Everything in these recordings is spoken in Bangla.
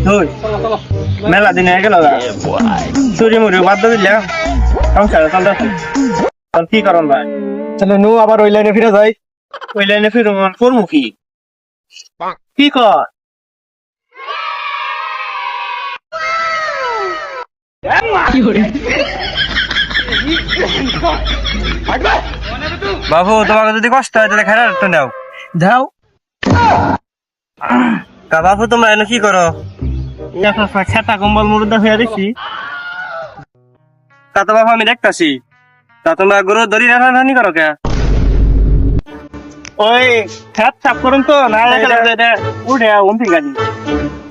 ধুই মেলা দিন হয়ে গেল চুরি মুড়ি বাদ দিলে সংসার চলতে কি করন ভাই তাহলে নু আবার ওই লাইনে ফিরে যাই। ওই লাইনে ফিরুন করবো কি কি কর বাবু তোমাকে যদি কষ্ট হয় তাহলে খেলার একটা নাও। যাও তা বাবু তোমরা এনে কি করো? খেতা কম্বল মুরুদা হয়ে দিছি তা তো বাবু আমি দেখতাছি। তা তোমরা গরু দড়ি রানি করো কে? ওই খেত সাফ করুন তো না উঠে উঠে গাড়ি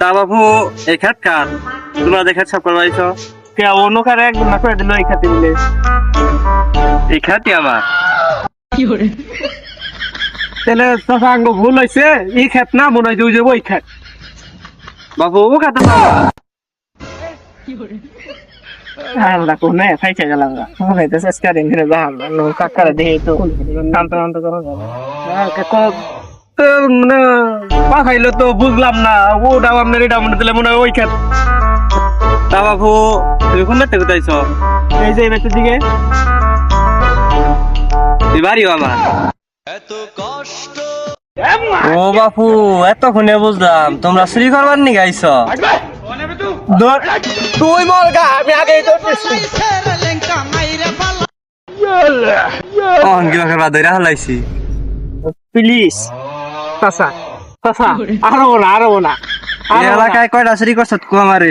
তা বাবু এই খেত কার? তোমরা দেখে সব করবাইছো? কে অন্য কারে একদম না করে দিল এই খাতে বলে এই খেতই আমার। তাহলে শশাঙ্গ ভুল হয়েছে এই খেত না মনে হয় যে ওই খেত বাবু ও খেত তো আমরা কোনে খাইছে গেলাম মনে হইতেছে আজকে দিন ধরে যাম কাকারা দেখে তো শান্ত শান্ত করো মানে পাঠাইলো তো বুঝলাম না ওটা আপনার এটা মনে দিলে মনে হয় ওই খেত তা বাবু তুমি কোন দেখতে কোথাইছো? এই যে বেতের দিকে এই বাড়িও আমার। ও বাপু এতক্ষণে বুঝলাম তোমরা চুরি করবার নি গাইছ। তুই মর গা আমি আগেই ধরতেছি কিবা করবা ধরে হালাইছি। প্লিজ চাচা চাচা আরো না এই এলাকায় কয়টা চুরি করছ আমারে?